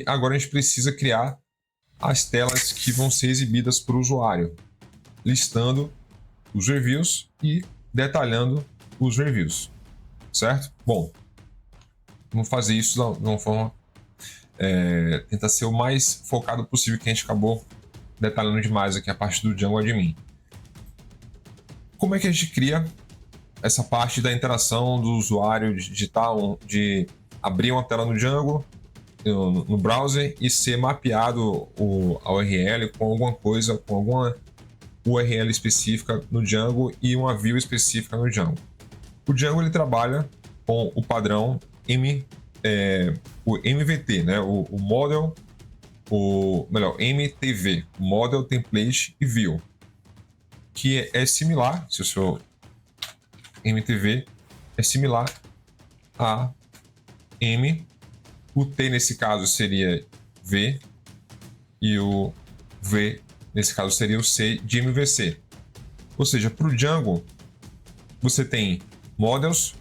agora a gente precisa criar as telas que vão ser exibidas para o usuário, listando os reviews e detalhando os reviews, certo? Bom, vamos fazer isso de uma forma tentar ser o mais focado possível, que a gente acabou detalhando demais aqui a parte do Django Admin. Como é que a gente cria essa parte da interação do usuário de abrir uma tela no Django, no browser, e ser mapeado a URL com alguma coisa, com alguma URL específica no Django e uma view específica no Django? O Django ele trabalha com o padrão o MVT, né? o Model, MTV, Model, Template e View, que é similar, se o seu MTV é similar a M, o T nesse caso seria V e o V nesse caso seria o C de MVC. Ou seja, para o Django você tem models,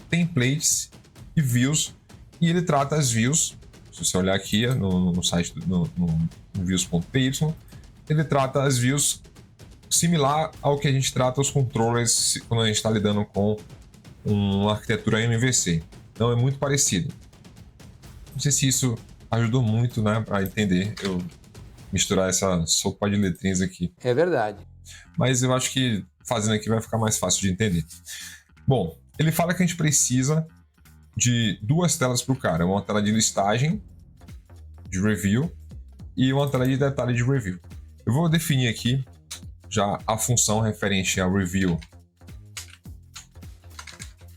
templates e views, e ele trata as views. Se você olhar aqui no site no views.py, ele trata as views similar ao que a gente trata os controllers quando a gente está lidando com uma arquitetura MVC. Então é muito parecido. Não sei se isso ajudou muito, né, para entender eu misturar essa sopa de letrinhas aqui. É verdade. Mas eu acho que fazendo aqui vai ficar mais fácil de entender. Bom, ele fala que a gente precisa de duas telas para o cara. Uma tela de listagem, de review, e uma tela de detalhe de review. Eu vou definir aqui já a função referente ao review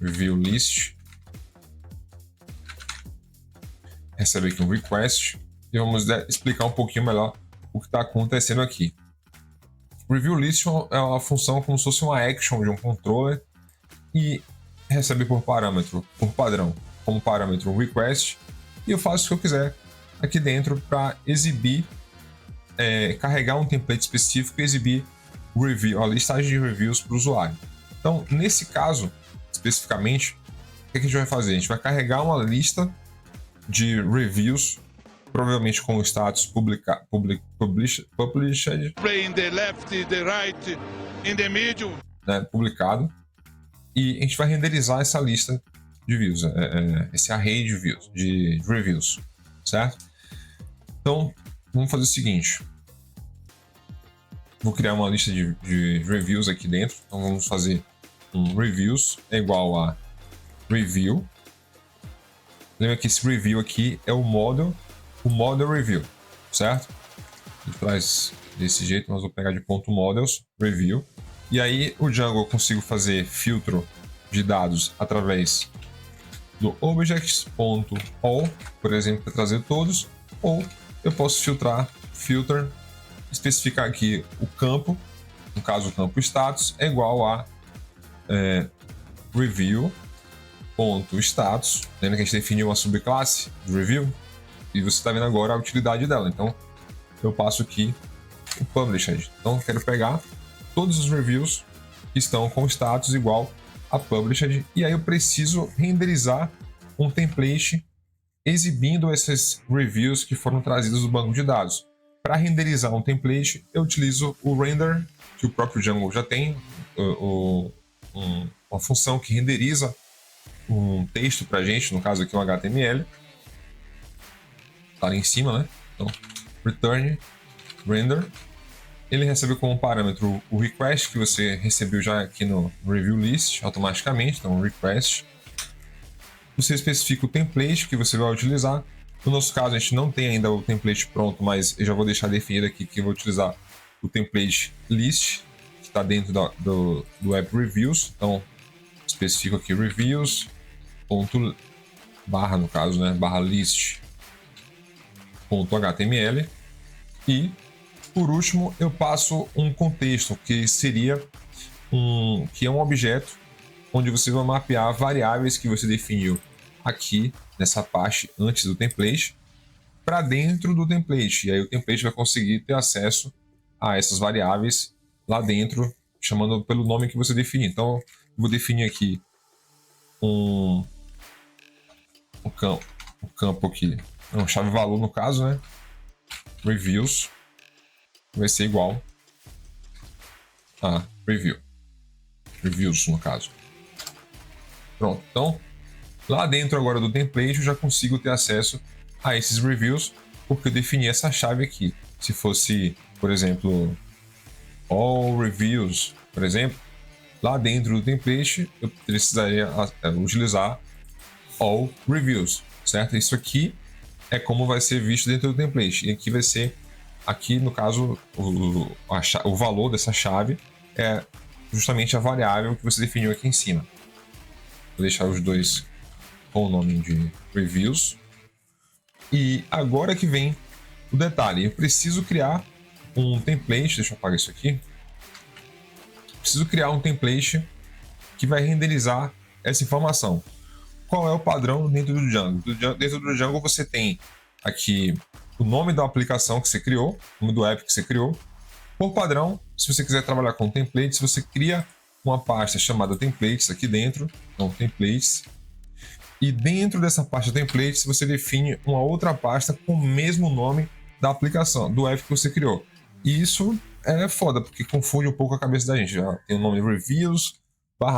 list. Recebe aqui um request e vamos explicar um pouquinho melhor o que está acontecendo aqui. Review list é uma função como se fosse uma action de um controller e recebe por padrão, como parâmetro um request, e eu faço o que eu quiser aqui dentro para exibir, carregar um template específico e exibir a listagem de reviews para o usuário. Então, nesse caso, especificamente, o que a gente vai fazer? A gente vai carregar uma lista de reviews, provavelmente com o status published, Play in the left, the right, in the middle, né, publicado, e a gente vai renderizar essa lista de views, esse array de views, de reviews, certo? Então, vamos fazer o seguinte. Vou criar uma lista de reviews aqui dentro. Então vamos fazer um reviews é igual a review. Lembra que esse review aqui é o model review, certo? Ele traz desse jeito, nós vamos pegar de ponto models review. E aí o Django eu consigo fazer filtro de dados através do objects.all, por exemplo, para trazer todos, ou eu posso filter, especificar aqui o campo, no caso o campo status é igual a review.status. Lembra que a gente definiu uma subclasse de review? E você está vendo agora a utilidade dela. Então eu passo aqui o published. Então eu quero pegar todos os reviews que estão com status igual a published, e aí eu preciso renderizar um template exibindo esses reviews que foram trazidos do banco de dados. Para renderizar um template, eu utilizo o render, que o próprio Django já tem, uma função que renderiza um texto para a gente, no caso aqui um HTML. Está ali em cima, né? Então, return render. Ele recebe como parâmetro o request que você recebeu já aqui no review list automaticamente, então request. Você especifica o template que você vai utilizar. No nosso caso, a gente não tem ainda o template pronto, mas eu já vou deixar definido aqui que eu vou utilizar o template list, que está dentro do app reviews. Então, especifico aqui reviews, barra no caso, né, barra list, .html, e por último eu passo um contexto que seria um objeto onde você vai mapear variáveis que você definiu aqui nessa parte antes do template para dentro do template, e aí o template vai conseguir ter acesso a essas variáveis lá dentro, chamando pelo nome que você definir. Então eu vou definir aqui um campo aqui, não, chave valor no caso, né? Reviews vai ser igual a reviews no caso. Pronto, então lá dentro agora do template eu já consigo ter acesso a esses reviews porque eu defini essa chave aqui. Se fosse, por exemplo, all reviews, por exemplo, lá dentro do template eu precisaria utilizar all reviews, certo? Isso aqui é como vai ser visto dentro do template. E aqui vai ser, aqui no caso, o valor dessa chave é justamente a variável que você definiu aqui em cima. Vou deixar os dois com o nome de reviews. E agora que vem o detalhe, eu preciso criar um template, deixa eu apagar isso aqui. Preciso criar um template que vai renderizar essa informação. Qual é o padrão dentro do Django? Dentro do Django você tem aqui o nome da aplicação que você criou, o nome do app que você criou. Por padrão, se você quiser trabalhar com templates, você cria uma pasta chamada templates aqui dentro, então templates. E dentro dessa pasta templates, você define uma outra pasta com o mesmo nome da aplicação, do app que você criou. E isso é foda, porque confunde um pouco a cabeça da gente. Já tem o nome reviews,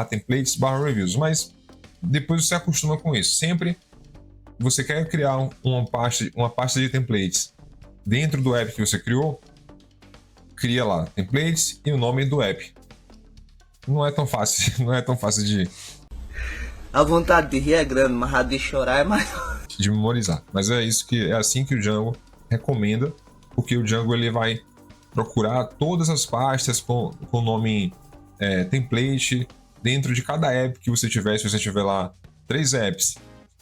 /templates, /reviews, mas depois você acostuma com isso. Sempre você quer criar uma pasta de templates dentro do app que você criou, cria lá templates e o nome do app. Não é tão fácil, não é tão fácil de... A vontade de rir é grande, mas a de chorar é maior. De memorizar. Mas é assim que o Django recomenda, porque o Django ele vai procurar todas as pastas com o nome template dentro de cada app que você tiver. Se você tiver lá 3 apps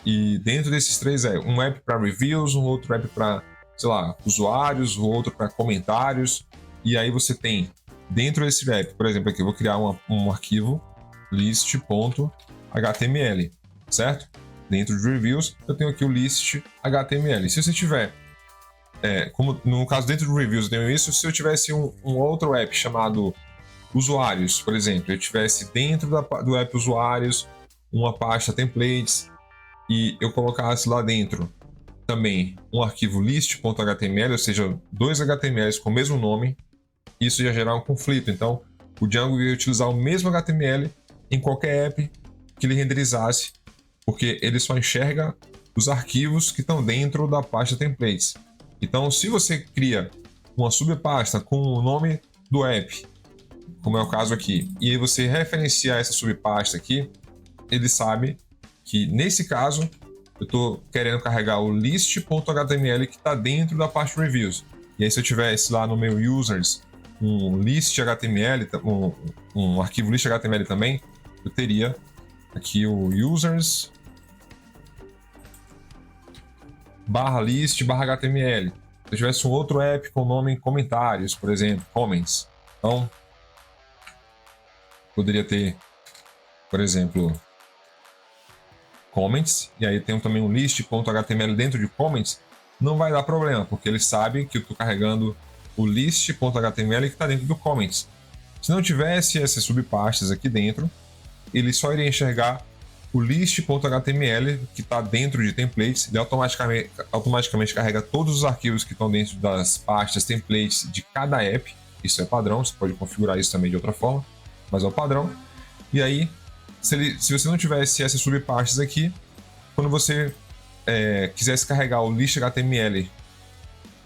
e dentro desses 3 um app para reviews, um outro app para, sei lá, usuários, o outro para comentários, e aí você tem dentro desse app, por exemplo, aqui eu vou criar um arquivo list.html, certo? Dentro de reviews eu tenho aqui o list.html. Se você tiver como no caso dentro do reviews eu tenho isso, se eu tivesse um outro app chamado usuários, por exemplo, eu tivesse dentro do app usuários uma pasta templates e eu colocasse lá dentro também um arquivo list.html, ou seja, 2 HTMLs com o mesmo nome, isso ia gerar um conflito. Então o Django ia utilizar o mesmo HTML em qualquer app que ele renderizasse, porque ele só enxerga os arquivos que estão dentro da pasta templates. Então, se você cria uma subpasta com o nome do app, como é o caso aqui, e aí você referenciar essa subpasta aqui, ele sabe que, nesse caso, eu estou querendo carregar o list.html que está dentro da pasta reviews. E aí, se eu tivesse lá no meu users um list.html, um arquivo list.html também, eu teria aqui o users /list/html. Se eu tivesse um outro app com o nome comentários, por exemplo, comments, então poderia ter, por exemplo, comments, e aí tem também um list.html dentro de comments, não vai dar problema, porque ele sabe que eu estou carregando o list.html que está dentro do comments. Se não tivesse essas subpastas aqui dentro, ele só iria enxergar o list.html que está dentro de templates. Ele automaticamente carrega todos os arquivos que estão dentro das pastas templates de cada app. Isso é padrão, você pode configurar isso também de outra forma, mas é o padrão. E aí, se você não tivesse essas subpastas aqui, quando você quisesse carregar o list.html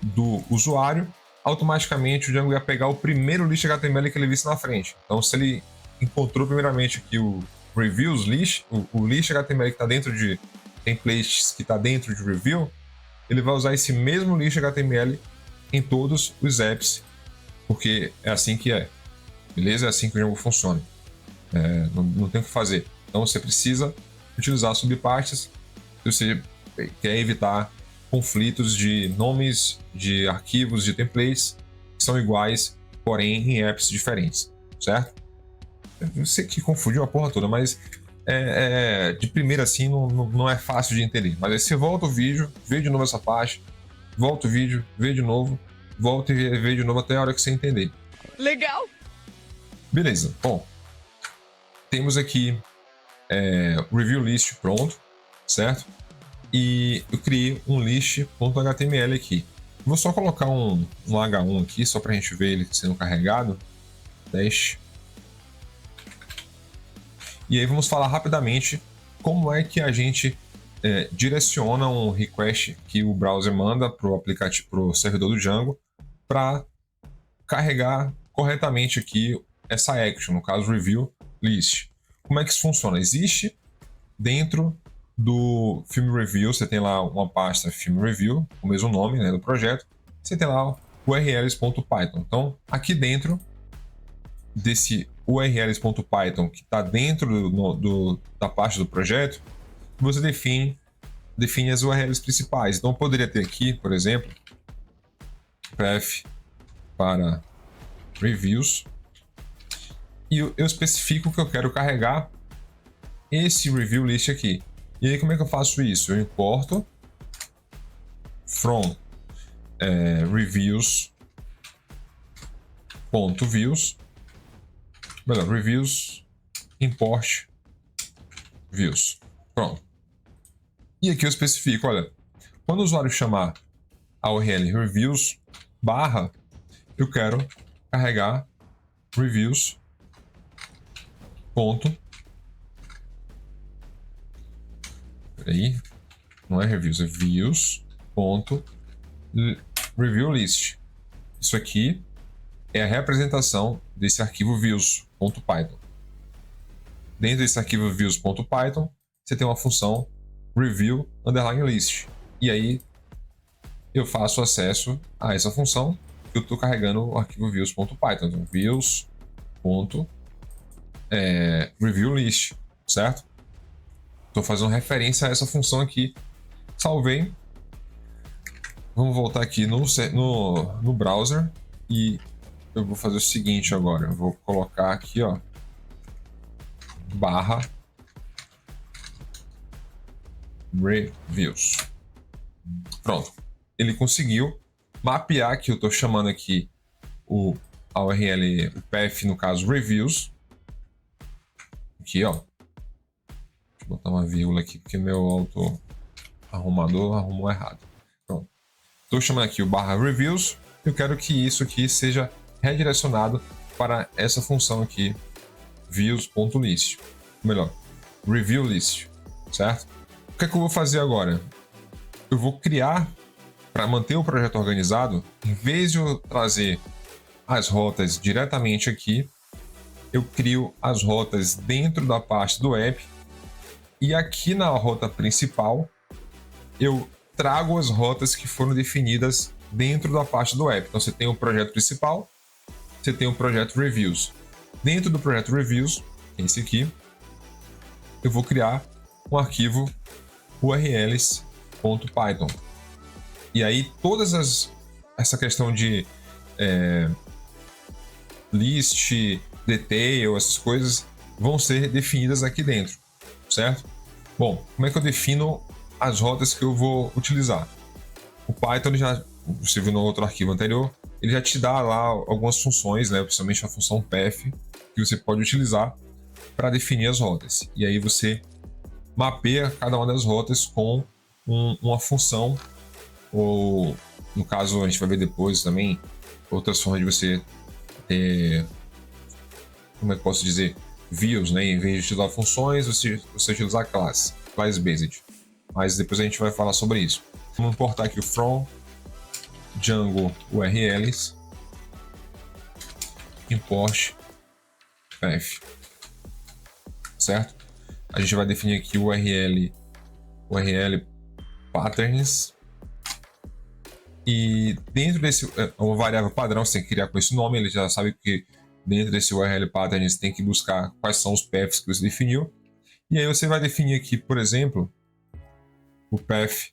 do usuário, automaticamente o Django ia pegar o primeiro list.html que ele visse na frente. Então, se ele encontrou primeiramente aqui o reviews list, o list.html que está dentro de templates, que está dentro de review, ele vai usar esse mesmo list.html em todos os apps, porque é assim que é. Beleza? É assim que o Django funciona. Não tem o que fazer. Então você precisa utilizar subpastas se você quer evitar conflitos de nomes de arquivos de templates que são iguais, porém em apps diferentes, certo? Eu sei que confundiu a porra toda, mas de primeira assim não é fácil de entender. Mas aí você volta o vídeo, vê de novo essa parte, volta o vídeo, vê de novo, volta e vê de novo até a hora que você entender. Legal! Beleza, bom. Temos aqui o review list pronto, certo? e eu criei um list.html aqui. Vou só colocar um H1 aqui, só para a gente ver ele sendo carregado. Dash. E aí vamos falar rapidamente como é que a gente direciona um request que o browser manda para o aplicativo, para o servidor do Django, para carregar corretamente aqui essa action, no caso review list. Como é que isso funciona? Existe dentro do Film Review, você tem lá uma pasta Film Review, o mesmo nome, né, do projeto. Você tem lá urls.python. Então, aqui dentro desse urls.python que está dentro da pasta do projeto, você define as URLs principais. Então, eu poderia ter aqui, por exemplo, path para reviews, e eu especifico que eu quero carregar esse review list aqui. E aí, como é que eu faço isso? Eu importo from reviews.views, melhor, reviews import views. Pronto. E aqui eu especifico, olha, quando o usuário chamar a URL reviews barra, eu quero carregar reviews ponto. Peraí, não é reviews, é views ponto review list. Isso aqui é a representação desse arquivo views.python. Dentro desse arquivo views.python, você tem uma função review_list. E aí eu faço acesso a essa função que eu estou carregando o arquivo views.python. Então, views.reviewList, certo? Estou fazendo referência a essa função aqui. Salvei. Vamos voltar aqui no browser e eu vou fazer o seguinte agora. Eu vou colocar aqui, ó, barra reviews. Pronto. Ele conseguiu mapear que eu estou chamando aqui a URL, o path, no caso reviews. Aqui, ó. Deixa eu botar uma vírgula aqui porque meu auto-arrumador arrumou errado. Pronto. Estou chamando aqui o barra reviews. Eu quero que isso aqui seja redirecionado para essa função aqui, views.list. Melhor, review list, certo? O que é que eu vou fazer agora? Eu vou criar, para manter o projeto organizado, em vez de eu trazer as rotas diretamente aqui, eu crio as rotas dentro da pasta do app, e aqui na rota principal eu trago as rotas que foram definidas dentro da pasta do app. Então você tem o projeto principal, você tem o projeto reviews. Dentro do projeto reviews, que é esse aqui, eu vou criar um arquivo urls.python. E aí essa questão de list, detail, essas coisas vão ser definidas aqui dentro, certo? Bom, como é que eu defino as rotas que eu vou utilizar? O Python, você viu no outro arquivo anterior, ele já te dá lá algumas funções, né, principalmente a função path, que você pode utilizar para definir as rotas. E aí você mapeia cada uma das rotas com uma função, ou no caso a gente vai ver depois também outras formas de você ter, como é que eu posso dizer, views, né? Em vez de utilizar funções, você utilizar class based. Mas depois a gente vai falar sobre isso. Vamos importar aqui o from Django URLs import path, certo? A gente vai definir aqui o URL patterns, e dentro desse uma variável padrão você tem que criar com esse nome. Ele já sabe que dentro desse URL patterns tem que buscar quais são os paths que você definiu, e aí você vai definir aqui, por exemplo, o path,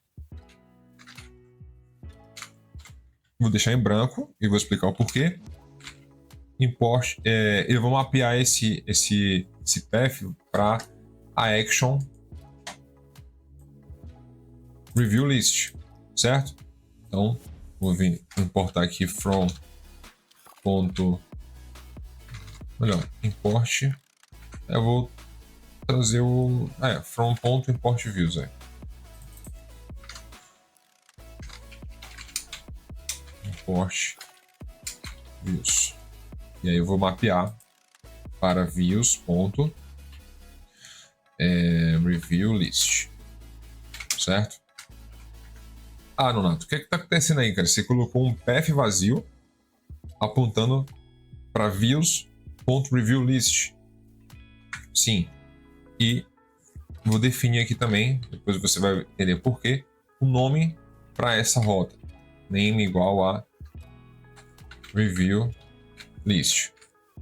vou deixar em branco e vou explicar o porquê. Import, eu vou mapear esse path para a action review list, certo? Então vou importar aqui from import. Eu vou trazer from import views aí. export views. E aí eu vou mapear para views.review list, certo? Ah, Nonato, o que está acontecendo aí, cara? Você colocou um path vazio apontando para views.review list. Sim. E vou definir aqui também, depois você vai entender por quê, o nome para essa rota. Name igual a review list.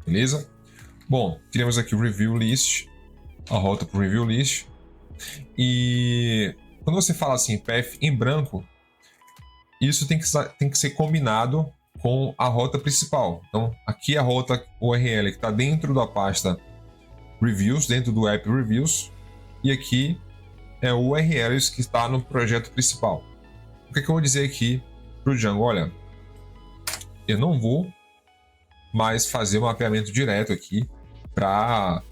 Beleza? Bom, criamos aqui o review list, a rota para o review list. E quando você fala assim, path em branco, isso tem que ser combinado com a rota principal. Então, aqui a rota URL que está dentro da pasta Reviews, dentro do app Reviews, e aqui é o URLs que está no projeto principal. O que eu vou dizer aqui para o Django? Olha, eu não vou mais fazer o mapeamento direto aqui para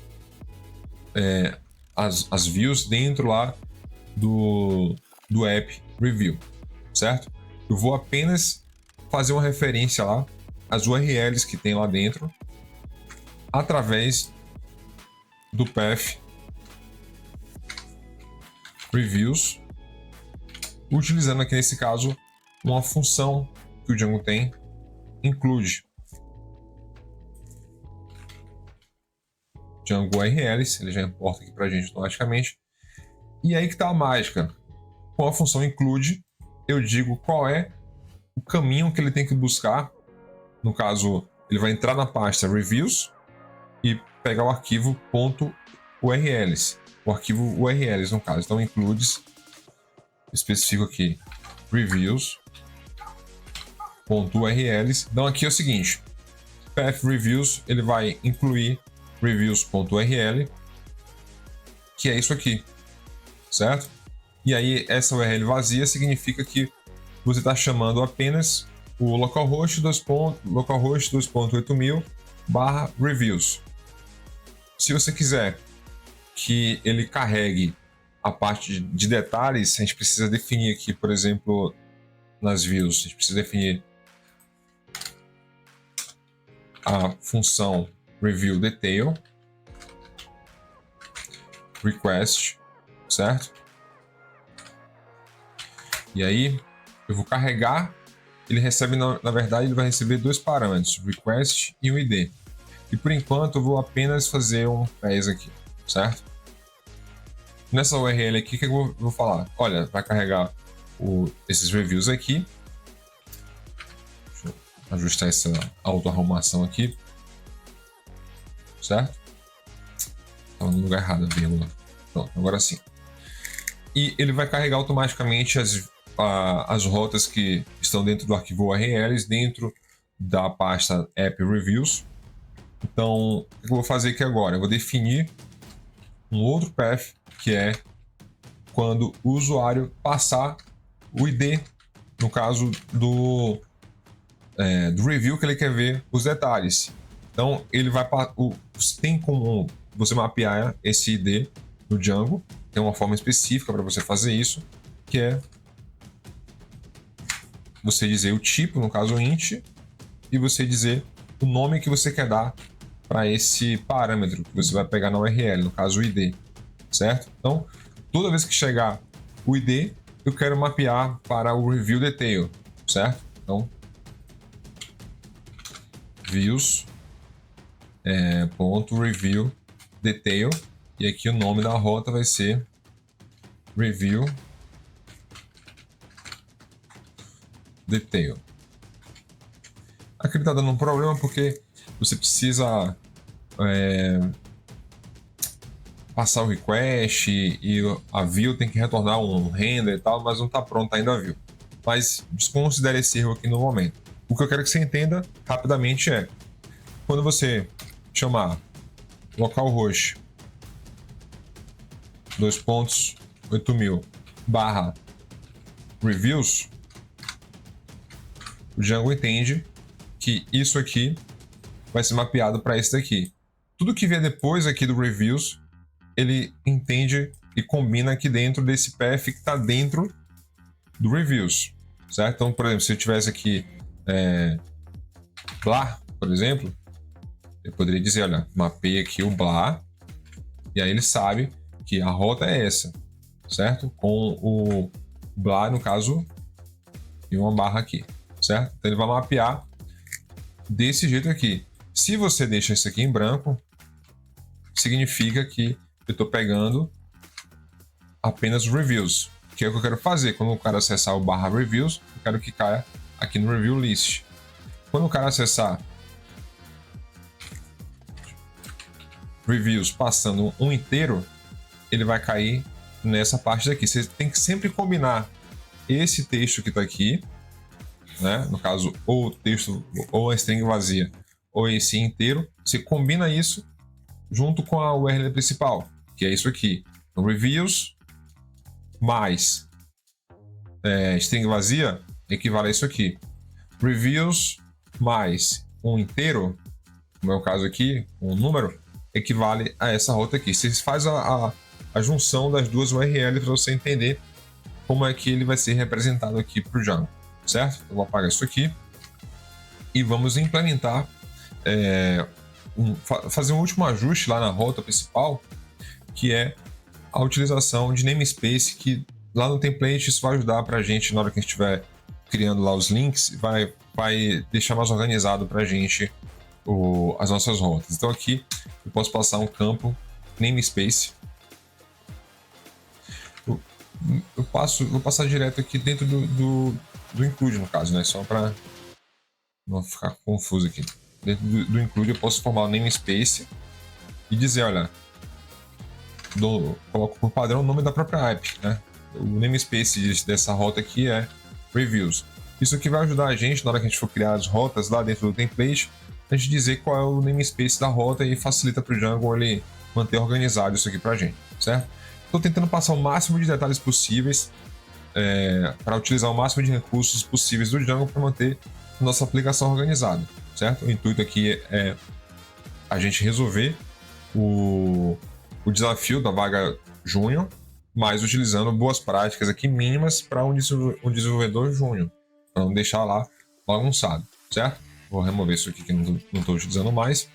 as views dentro lá do app Review, certo? Eu vou apenas fazer uma referência lá às URLs que tem lá dentro através do path Reviews, utilizando aqui nesse caso uma função que o Django tem, include Django URLs, ele já importa aqui para a gente automaticamente. E aí que está a mágica. Com a função include, eu digo qual é o caminho que ele tem que buscar. No caso, ele vai entrar na pasta Reviews e pegar o arquivo .urls. O arquivo URLs, no caso. Então, includes, especifico aqui, reviews.urls. Então, aqui é o seguinte, path reviews, ele vai incluir reviews.url, que é isso aqui, certo? E aí, essa URL vazia significa que você está chamando apenas o localhost 2.8000/reviews. Se você quiser que ele carregue a parte de detalhes, a gente precisa definir aqui, por exemplo, nas views, a gente precisa definir a função review detail request, certo? E aí eu vou carregar, ele recebe, na verdade, ele vai receber dois parâmetros, request e um ID. E por enquanto eu vou apenas fazer um pass aqui, certo? Nessa URL aqui, o que eu vou falar? Olha, vai carregar esses reviews aqui. Deixa eu ajustar essa auto-arrumação aqui. Certo? Estava no lugar errado, vírgula. Pronto, agora sim. E ele vai carregar automaticamente as rotas que estão dentro do arquivo URLs, dentro da pasta App Reviews. Então, o que eu vou fazer aqui agora? Eu vou definir um outro path, que é quando o usuário passar o ID, no caso do review que ele quer ver os detalhes. Então, ele vai tem como você mapear esse ID no Django, tem uma forma específica para você fazer isso, que é você dizer o tipo, no caso int, e você dizer o nome que você quer dar para esse parâmetro que você vai pegar na URL, no caso o ID, certo? Então, toda vez que chegar o ID, eu quero mapear para o review detail, certo? Então, views .review detail, e aqui o nome da rota vai ser review detail. Aqui ele está dando um problema porque você precisa passar o request e a view tem que retornar um render e tal, mas não está pronto ainda a view. Mas desconsidere esse erro aqui no momento. O que eu quero que você entenda rapidamente é, quando você chamar localhost 2.8000/reviews, o Django entende que isso aqui vai ser mapeado para esse daqui. Tudo que vier depois aqui do reviews, ele entende e combina aqui dentro desse path que está dentro do reviews, certo? Então, por exemplo, se eu tivesse aqui BLA, por exemplo, eu poderia dizer, olha, mapeia aqui o BLA, e aí ele sabe que a rota é essa, certo? Com o BLA, no caso, e uma barra aqui, certo? Então ele vai mapear desse jeito aqui. Se você deixa isso aqui em branco, significa que eu estou pegando apenas reviews, que é o que eu quero fazer. Quando o cara acessar o barra reviews, eu quero que caia aqui no review list. Quando o cara acessar reviews passando um inteiro, ele vai cair nessa parte daqui. Você tem que sempre combinar esse texto que está aqui, né? No caso, ou o texto, ou a string vazia, ou esse inteiro. Você combina isso junto com a URL principal, que é isso aqui. Então, reviews mais string vazia equivale a isso aqui. Reviews mais um inteiro, no meu caso aqui, um número, equivale a essa rota aqui. Você faz a junção das duas URLs para você entender como é que ele vai ser representado aqui para o Django, certo? Eu vou apagar isso aqui e vamos implementar, fazer um último ajuste lá na rota principal, que é a utilização de namespace, que lá no template isso vai ajudar para a gente, na hora que a gente estiver criando lá os links, vai deixar mais organizado para a gente as nossas rotas. Então aqui eu posso passar um campo namespace. Eu vou passar direto aqui dentro do include, no caso, né? Só para não ficar confuso aqui. Dentro do include eu posso formar o namespace e dizer, olha, coloco por padrão o nome da própria app, né? O namespace dessa rota aqui é reviews. Isso aqui vai ajudar a gente, na hora que a gente for criar as rotas lá dentro do template, a gente dizer qual é o namespace da rota e facilita para o Django ele manter organizado isso aqui para a gente, certo? Estou tentando passar o máximo de detalhes possíveis para utilizar o máximo de recursos possíveis do Django para manter a nossa aplicação organizada, certo? O intuito aqui é a gente resolver o desafio da vaga Júnior, mas utilizando boas práticas aqui mínimas para um desenvolvedor Júnior, para não deixar lá bagunçado, certo? Vou remover isso aqui que não estou utilizando mais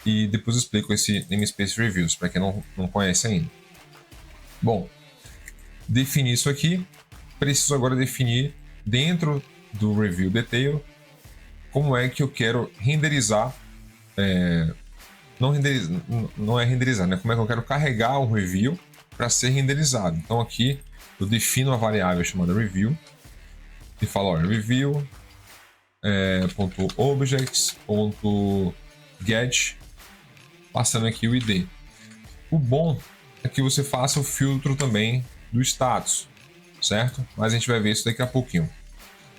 e depois explico esse namespace reviews para quem não conhece ainda. Bom, definir isso aqui, preciso agora definir dentro do review detail como é que eu quero renderizar, não é renderizar, né? Como é que eu quero carregar o review para ser renderizado. Então aqui eu defino uma variável chamada review e falo, olha, review .objects.get, passando aqui o id. O bom é que você faça o filtro também do status, certo? Mas a gente vai ver isso daqui a pouquinho.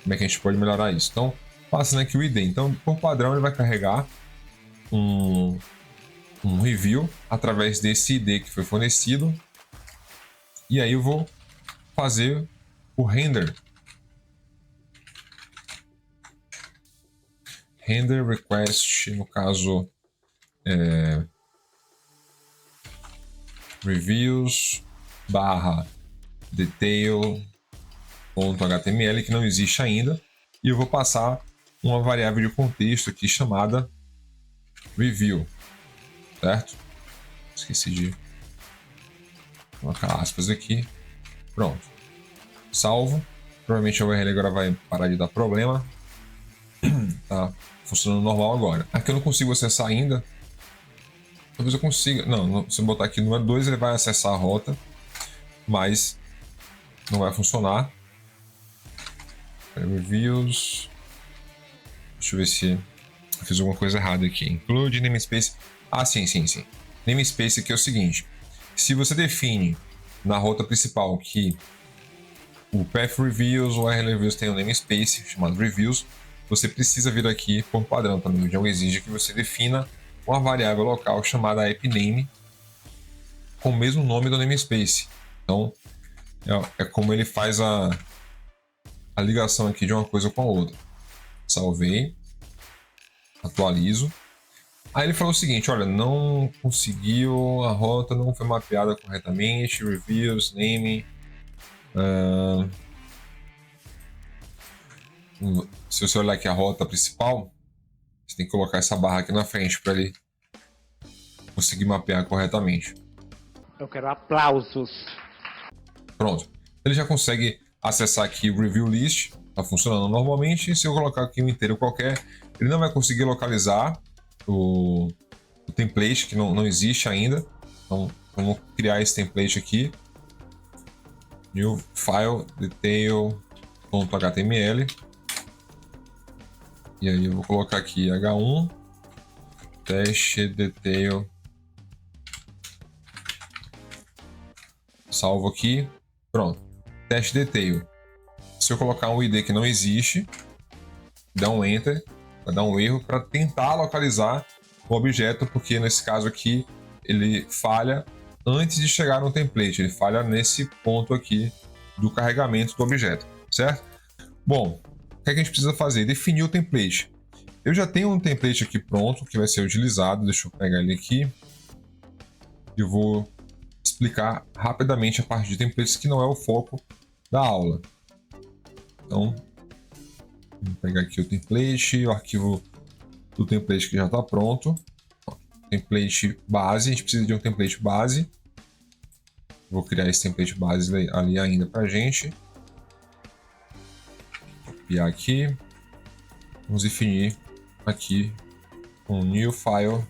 Como é que a gente pode melhorar isso? Então, passando aqui o id. Então, por padrão, ele vai carregar um review através desse id que foi fornecido. E aí eu vou fazer o render request, no caso reviews /detail.html, que não existe ainda, e eu vou passar uma variável de contexto aqui chamada review, certo? Esqueci de colocar aspas aqui. Pronto, salvo. Provavelmente a URL agora vai parar de dar problema. Tá funcionando normal agora. Aqui eu não consigo acessar ainda. Talvez eu consiga. Não, se eu botar aqui número 2, ele vai acessar a rota, mas não vai funcionar. Reviews. Deixa eu ver se eu fiz alguma coisa errada aqui. Include namespace. Ah, sim. Namespace aqui é o seguinte: se você define na rota principal que o path reviews ou URL reviews tem um namespace chamado reviews, você precisa vir aqui por padrão também. O Django exige que você defina uma variável local chamada appName com o mesmo nome do namespace. Então, é como ele faz a ligação aqui de uma coisa com a outra. Salvei, atualizo. Aí ele falou o seguinte: olha, não conseguiu, a rota não foi mapeada corretamente, reviews, name. Se você olhar aqui a rota principal, você tem que colocar essa barra aqui na frente para ele conseguir mapear corretamente. Eu quero aplausos. Pronto. Ele já consegue acessar aqui o Review List, está funcionando normalmente. E se eu colocar aqui um inteiro qualquer, ele não vai conseguir localizar o template, que não existe ainda. Então, vamos criar esse template aqui. New File Detail.html. E aí eu vou colocar aqui H1 teste detail. Salvo aqui. Pronto. Teste detail. Se eu colocar um ID que não existe, dá um enter, vai dar um erro para tentar localizar o objeto, porque nesse caso aqui ele falha antes de chegar no template, ele falha nesse ponto aqui do carregamento do objeto, certo? Bom, o que é que a gente precisa fazer? Definir o template. Eu já tenho um template aqui pronto que vai ser utilizado, deixa eu pegar ele aqui. Eu vou explicar rapidamente a parte de templates, que não é o foco da aula. Então, vou pegar aqui o template, o arquivo do template que já está pronto. Template base, a gente precisa de um template base. Vou criar esse template base ali ainda para a gente. Copiar aqui. Vamos definir aqui um new file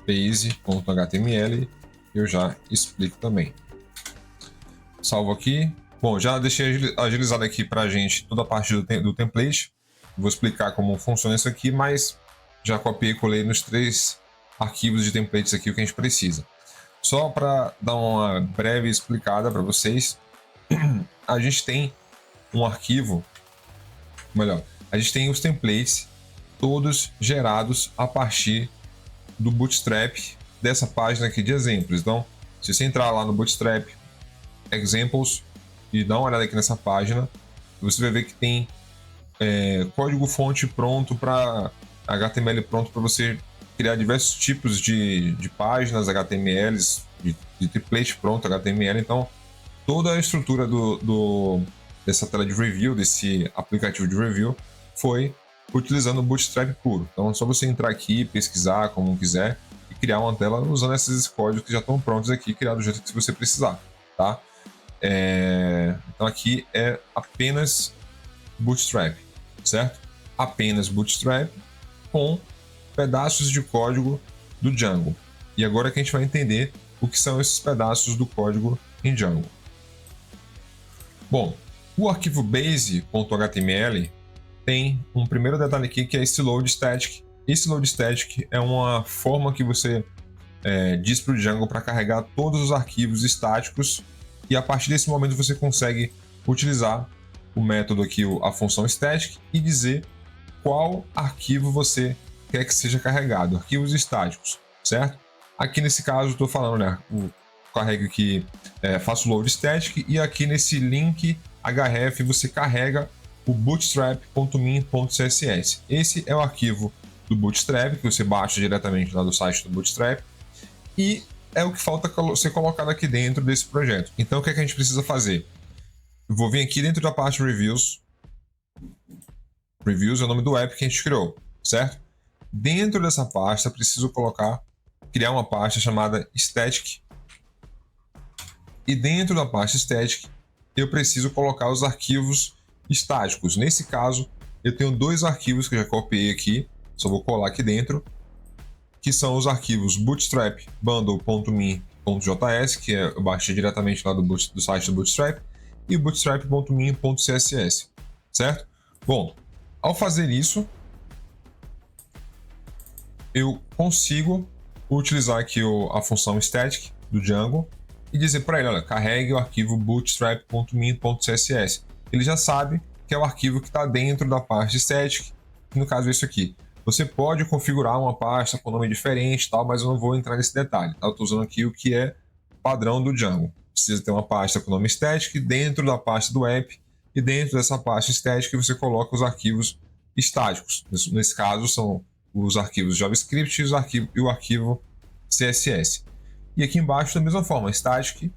base.html. Eu já explico também. Salvo aqui. Bom, já deixei agilizado aqui para a gente toda a parte do template. Vou explicar como funciona isso aqui, mas já copiei e colei nos 3 arquivos de templates aqui o que a gente precisa. Só para dar uma breve explicada para vocês, a gente tem um arquivo, melhor, a gente tem os templates todos gerados a partir do Bootstrap dessa página aqui de exemplos. Então, se você entrar lá no Bootstrap Examples e dar uma olhada aqui nessa página, você vai ver que tem código-fonte pronto para HTML pronto para você criar diversos tipos de páginas HTMLs, de template pronto HTML. Então, toda a estrutura dessa tela de review, desse aplicativo de review, foi utilizando o Bootstrap puro. Então, é só você entrar aqui, pesquisar como quiser e criar uma tela usando esses códigos que já estão prontos aqui, criados do jeito que você precisar, tá? Então, aqui é apenas Bootstrap, certo? Apenas Bootstrap com pedaços de código do Django. E agora que a gente vai entender o que são esses pedaços do código em Django. Bom, o arquivo base.html tem um primeiro detalhe aqui, que é esse load static. Esse load static é uma forma que você diz para o Django para carregar todos os arquivos estáticos, e a partir desse momento você consegue utilizar o método aqui, a função static, e dizer qual arquivo você quer que seja carregado, arquivos estáticos, certo? Aqui nesse caso eu estou falando, né, carrego aqui, faço load static, e aqui nesse link href você carrega o bootstrap.min.css. Esse é o arquivo do Bootstrap que você baixa diretamente lá do site do Bootstrap, e é o que falta ser colocado aqui dentro desse projeto. Então o que é que a gente precisa fazer? Eu vou vir aqui dentro da parte Reviews. Reviews é o nome do app que a gente criou, certo? Dentro dessa pasta, preciso criar uma pasta chamada Static. E dentro da pasta Static, eu preciso colocar os arquivos estáticos. Nesse caso, eu tenho 2 arquivos que eu já copiei aqui, só vou colar aqui dentro, que são os arquivos bootstrap bundle.min.js, que eu baixei diretamente lá do site do Bootstrap, e bootstrap.min.css, certo? Bom, ao fazer isso, eu consigo utilizar aqui a função static do Django e dizer para ele, olha, carregue o arquivo bootstrap.min.css. Ele já sabe que é o arquivo que está dentro da pasta static, que no caso é isso aqui. Você pode configurar uma pasta com nome diferente, tal, mas eu não vou entrar nesse detalhe, tá? Eu estou usando aqui o que é padrão do Django. Precisa ter uma pasta com nome static dentro da pasta do app, e dentro dessa pasta static você coloca os arquivos estáticos. Nesse caso são os arquivos JavaScript e o arquivo CSS. E aqui embaixo da mesma forma, static,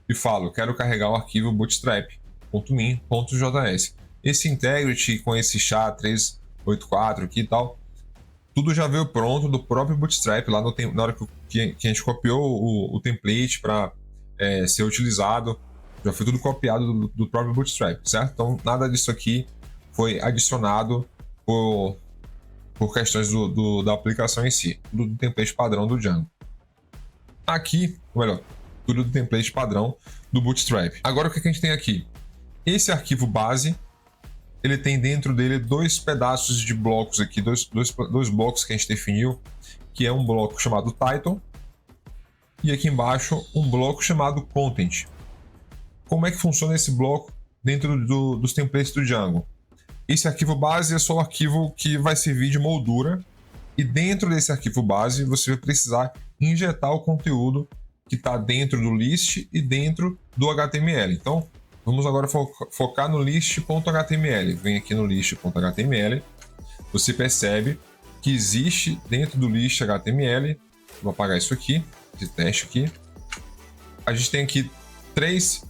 e falo, quero carregar o arquivo bootstrap.min.js. esse integrity com esse SHA-384 aqui e tal, tudo já veio pronto do próprio Bootstrap, lá na hora que a gente copiou o template para ser utilizado, já foi tudo copiado do próprio Bootstrap, certo? Então, nada disso aqui foi adicionado por questões da aplicação em si, tudo do template padrão do Django. Aqui, ou melhor, tudo do template padrão do Bootstrap. Agora, o que a gente tem aqui? Esse arquivo base, ele tem dentro dele dois pedaços de blocos aqui, dois blocos que a gente definiu, que é um bloco chamado title e aqui embaixo um bloco chamado content. Como é que funciona esse bloco dentro dos templates do Django? Esse arquivo base é só o arquivo que vai servir de moldura e dentro desse arquivo base você vai precisar injetar o conteúdo que está dentro do list e dentro do HTML. Então, vamos agora focar no list.html. Vem aqui no list.html, você percebe que existe dentro do list.html, vou apagar isso aqui, esse teste aqui, a gente tem aqui três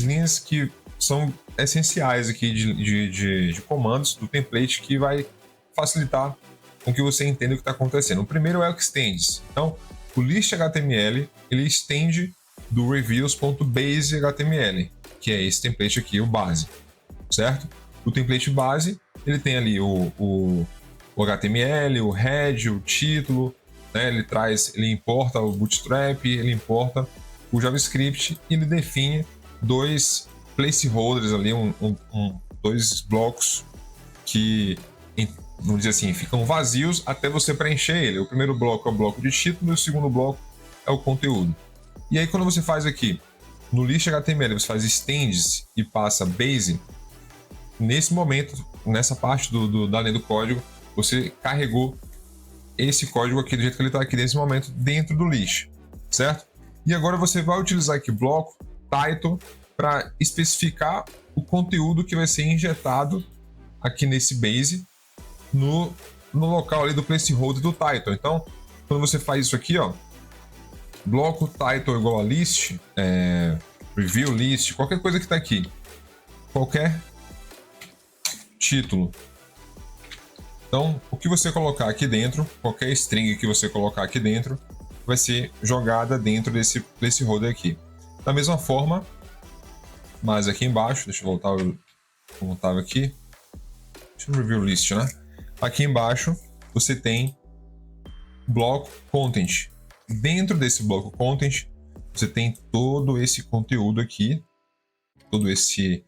linhas que são essenciais aqui de comandos do template que vai facilitar com que você entenda o que está acontecendo. O primeiro é o extends. Então, o list.html ele estende do reviews.base.html, que é esse template aqui, o base, certo? O template base, ele tem ali o HTML, o head, o título, né? Ele importa o Bootstrap, ele importa o JavaScript e ele define dois placeholders ali, dois blocos que, vamos dizer assim, ficam vazios até você preencher ele. O primeiro bloco é o bloco de título e o segundo bloco é o conteúdo. E aí quando você faz aqui no list.html, você faz extends e passa base, nesse momento, nessa parte da linha do código, você carregou esse código aqui do jeito que ele está aqui nesse momento dentro do list, certo? E agora você vai utilizar aqui o bloco title para especificar o conteúdo que vai ser injetado aqui nesse base no local ali do placeholder do title. Então, quando você faz isso aqui, ó, bloco title igual a list, review list, qualquer coisa que está aqui, qualquer título. Então, o que você colocar aqui dentro, qualquer string que você colocar aqui dentro, vai ser jogada dentro desse placeholder aqui. Da mesma forma, mas aqui embaixo, deixa eu voltar como estava aqui, deixa eu review list, né? Aqui embaixo você tem bloco content. Dentro desse bloco content, você tem todo esse conteúdo aqui, todo esse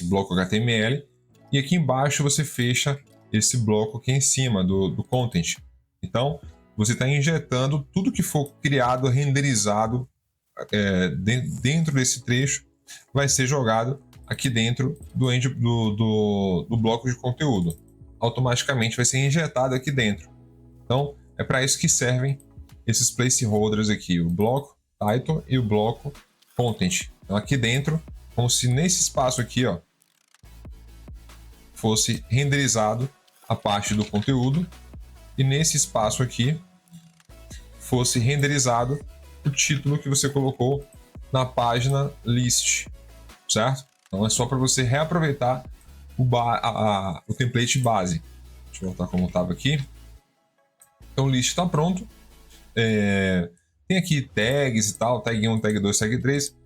bloco HTML, e aqui embaixo você fecha esse bloco aqui em cima do content. Então, você está injetando tudo que for criado, renderizado dentro desse trecho, vai ser jogado aqui dentro do bloco de conteúdo. Automaticamente vai ser injetado aqui dentro. Então, é para isso que servem esses placeholders aqui, o bloco title e o bloco content. Então, aqui dentro, como se nesse espaço aqui, ó, fosse renderizado a parte do conteúdo e nesse espaço aqui fosse renderizado o título que você colocou na página list, certo? Então é só para você reaproveitar o template base. Deixa eu voltar como estava aqui. Então o list está pronto. Tem aqui tags e tal, tag 1, tag 2, tag 3.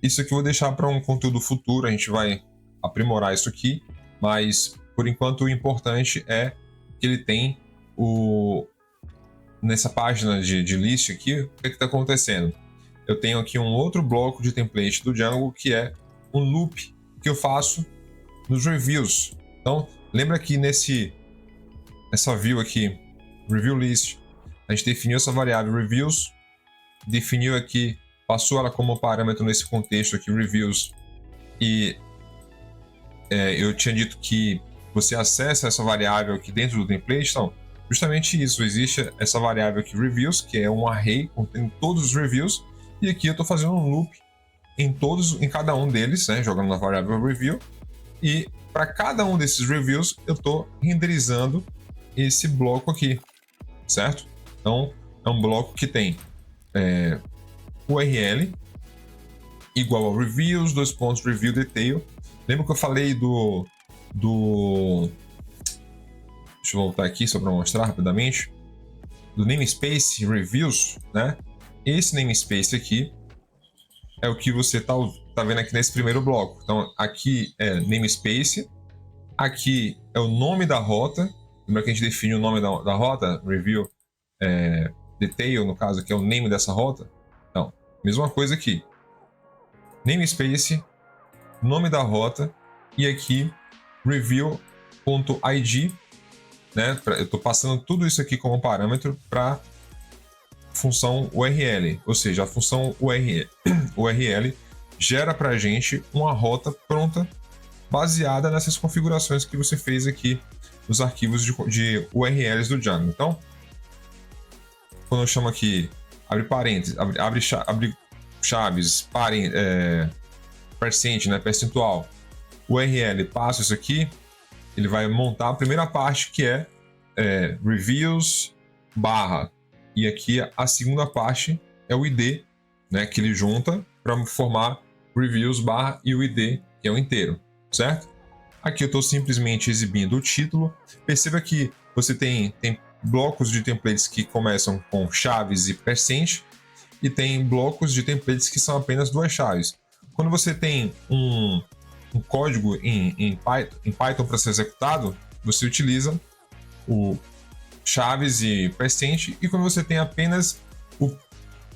Isso aqui eu vou deixar para um conteúdo futuro, a gente vai aprimorar isso aqui, mas por enquanto o importante é que ele tem nessa página de list aqui, o que está acontecendo? Eu tenho aqui um outro bloco de template do Django que é um loop que eu faço nos reviews. Então, lembra que nessa view aqui, review list, a gente definiu essa variável reviews, definiu aqui, passou ela como parâmetro nesse contexto aqui, reviews, e eu tinha dito que você acessa essa variável aqui dentro do template. Então, justamente isso, existe essa variável aqui, reviews, que é um array contendo todos os reviews, e aqui eu estou fazendo um loop em cada um deles, né, jogando na variável review, e para cada um desses reviews eu estou renderizando esse bloco aqui, certo? Então, é um bloco que tem URL igual ao reviews, review detail, Lembra que eu falei deixa eu voltar aqui só para mostrar rapidamente. Do namespace reviews, né? Esse namespace aqui é o que você tá vendo aqui nesse primeiro bloco. Então, aqui é namespace, aqui é o nome da rota. Lembra que a gente define o nome da rota? Review detail, no caso, que é o name dessa rota. Então, mesma coisa aqui. Namespace, nome da rota, e aqui review.id, né? Eu estou passando tudo isso aqui como parâmetro para função URL, ou seja, a função URL gera para a gente uma rota pronta baseada nessas configurações que você fez aqui nos arquivos de URLs do Django. Então, quando eu chamo aqui, abre parênteses, abre chaves, percent, né, percentual, URL, passo isso aqui, ele vai montar a primeira parte que é reviews barra, e aqui a segunda parte é o ID, né, que ele junta para formar reviews barra e o ID, que é o inteiro, certo? Aqui eu estou simplesmente exibindo o título. Perceba que você tem blocos de templates que começam com chaves e percent, e tem blocos de templates que são apenas 2 chaves. Quando você tem um código em Python para ser executado, você utiliza o chaves e percent, e quando você tem apenas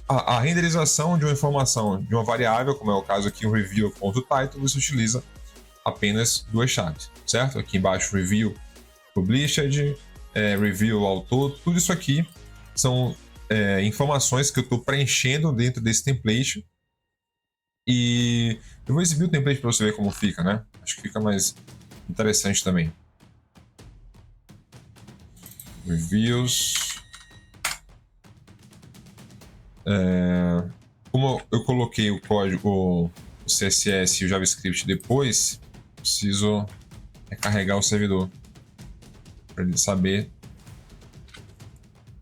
a renderização de uma informação de uma variável, como é o caso aqui, o review.title, você utiliza apenas 2 chaves, certo? Aqui embaixo, review published, review autor, tudo isso aqui são informações que eu estou preenchendo dentro desse template, e eu vou exibir o template para você ver como fica, né? Acho que fica mais interessante também. Reviews. Como eu coloquei o código, o CSS e o JavaScript depois, preciso recarregar o servidor para ele saber,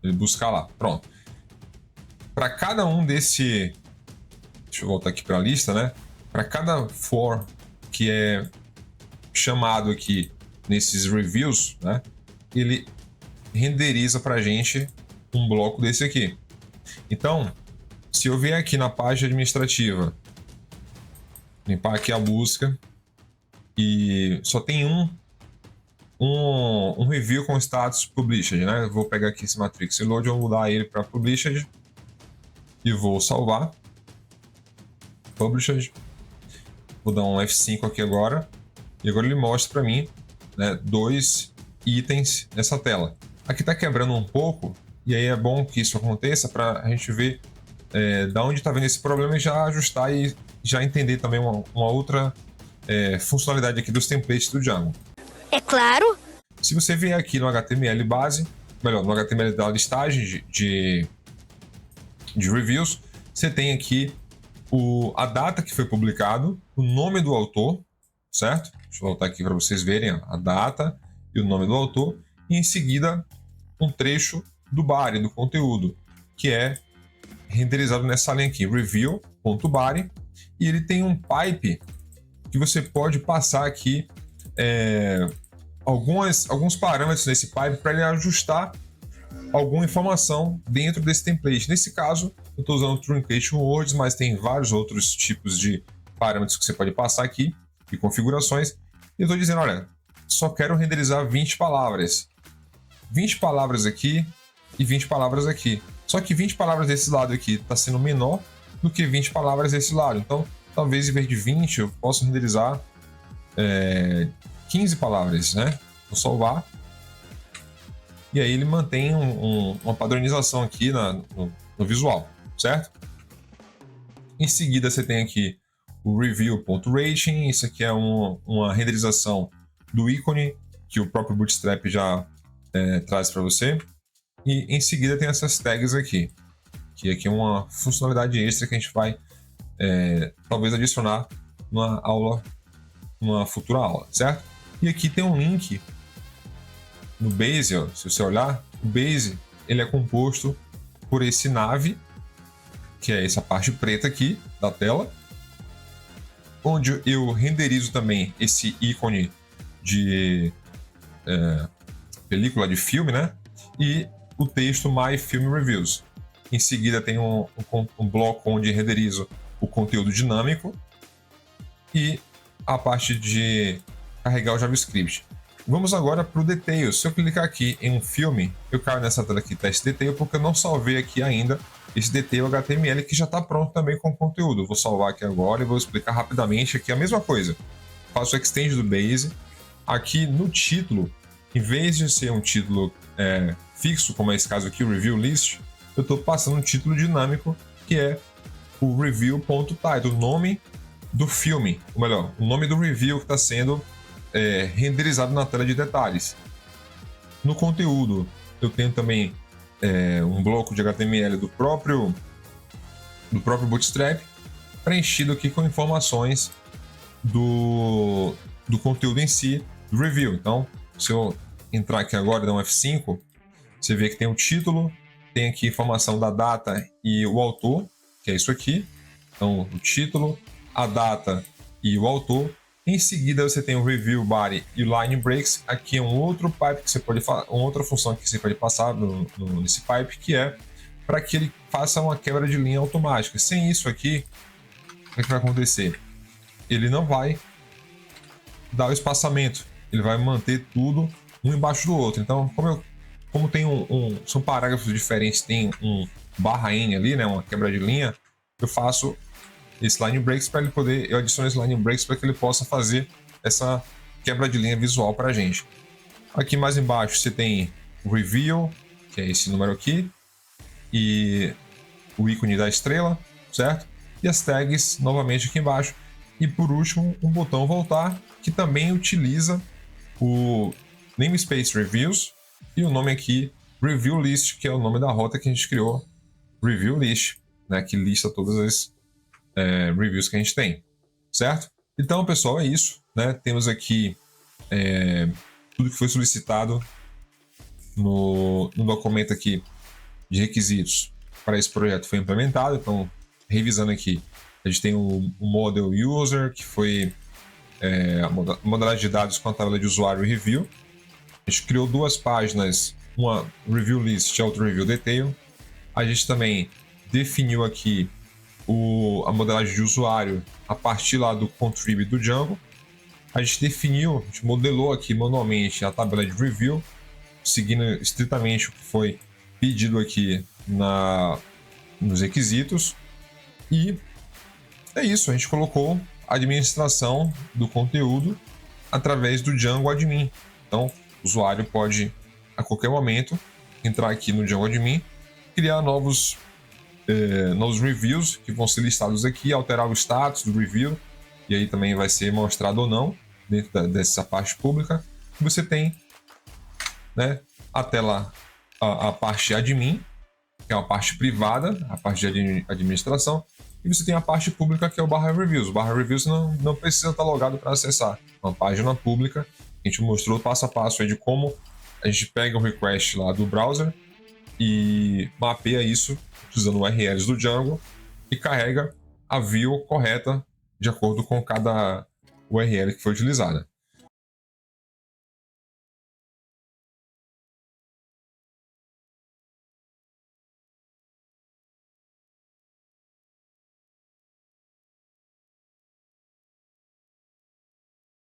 ele buscar lá. Pronto. Para cada um desse, deixa eu voltar aqui para a lista, né? Para cada for que é chamado aqui nesses reviews, né? Ele renderiza para a gente um bloco desse aqui. Então, se eu vier aqui na página administrativa, limpar aqui a busca, e só tem um review com status published, né? Eu vou pegar aqui esse matrix load, vou mudar ele para published e vou salvar. Published. Vou dar um F5 aqui agora, e agora ele mostra para mim, né, 2 itens nessa tela. Aqui está quebrando um pouco, e aí é bom que isso aconteça para a gente ver da onde está vindo esse problema e já ajustar e já entender também uma outra funcionalidade aqui dos templates do Django. É claro. Se você vier aqui no HTML base, melhor, no HTML da listagem de reviews, você tem aqui a data que foi publicado, o nome do autor, certo? Deixa eu voltar aqui para vocês verem a data e o nome do autor, e em seguida um trecho do body, do conteúdo, que é renderizado nessa linha aqui, review.body, e ele tem um pipe que você pode passar aqui alguns parâmetros nesse pipe para ele ajustar alguma informação dentro desse template. Nesse caso, eu estou usando o Truncation Words, mas tem vários outros tipos de parâmetros que você pode passar aqui, e configurações, e eu estou dizendo, olha, só quero renderizar 20 palavras. 20 palavras aqui e 20 palavras aqui. Só que 20 palavras desse lado aqui está sendo menor do que 20 palavras desse lado. Então, talvez em vez de 20, eu possa renderizar 15 palavras, né? Vou salvar. E aí ele mantém uma padronização aqui no visual, certo? Em seguida, você tem aqui o review.rating. Isso aqui é uma renderização do ícone que o próprio Bootstrap já traz para você. E em seguida tem essas tags aqui, que aqui é uma funcionalidade extra que a gente vai talvez adicionar numa futura aula, certo? E aqui tem um link no Base, ó, se você olhar, o Base ele é composto por esse nav, que é essa parte preta aqui da tela, onde eu renderizo também esse ícone de película de filme, né? E o texto My Film Reviews. Em seguida tem um bloco onde renderizo o conteúdo dinâmico e a parte de carregar o JavaScript. Vamos agora para o Details. Se eu clicar aqui em um filme, eu caio nessa tela aqui, Test Detail, porque eu não salvei aqui ainda esse Detail HTML que já está pronto também com conteúdo. Eu vou salvar aqui agora e vou explicar rapidamente aqui a mesma coisa. Faço o Extend do Base. Aqui no título, em vez de ser um título fixo, como é esse caso aqui, o Review List, eu estou passando um título dinâmico, que é o review.title, o nome do filme, ou melhor, o nome do review que está sendo renderizado na tela de detalhes. No conteúdo, eu tenho também um bloco de HTML do próprio Bootstrap, preenchido aqui com informações do conteúdo em si, do review. Então, se eu entrar aqui agora e dar um F5, você vê que tem o título, tem aqui informação da data e o autor, que é isso aqui. Então, o título, a data e o autor. Em seguida, você tem o Review Body e o Line Breaks. Aqui é um outro pipe que você pode uma outra função que você pode passar nesse pipe, que é para que ele faça uma quebra de linha automática. Sem isso aqui, o que vai acontecer? Ele não vai dar o espaçamento, ele vai manter tudo um embaixo do outro. Então, como tem são parágrafos diferentes, tem um /n ali, né, uma quebra de linha, eu faço esse line breaks para ele poder, eu adiciono esse line breaks para que ele possa fazer essa quebra de linha visual para a gente. Aqui mais embaixo você tem o review, que é esse número aqui, e o ícone da estrela, certo? E as tags novamente aqui embaixo. E por último, um botão voltar, que também utiliza o namespace reviews e o nome aqui review list, que é o nome da rota que a gente criou, review list, né, que lista todas as reviews que a gente tem, certo? Então, pessoal, é isso, né? Temos aqui tudo que foi solicitado no documento aqui de requisitos para esse projeto foi implementado. Então, revisando aqui, a gente tem o model user, que foi a modalidade de dados com a tabela de usuário e review. A gente criou duas páginas, uma review list e outra review detail. A gente também definiu aqui a modelagem de usuário a partir lá do contrib do Django. A gente modelou aqui manualmente a tabela de review, seguindo estritamente o que foi pedido aqui nos requisitos. E é isso, a gente colocou a administração do conteúdo através do Django Admin. Então, o usuário pode, a qualquer momento, entrar aqui no Django Admin, criar novos reviews que vão ser listados aqui, alterar o status do review, e aí também vai ser mostrado ou não dentro dessa parte pública. Você tem, né, a tela, a parte admin, que é uma parte privada, a parte de administração, e você tem a parte pública, que é o /reviews. O /reviews não precisa estar logado para acessar. Uma página pública, a gente mostrou passo a passo aí de como a gente pega o request lá do browser e mapeia isso usando URLs do Django e carrega a view correta de acordo com cada URL que foi utilizada.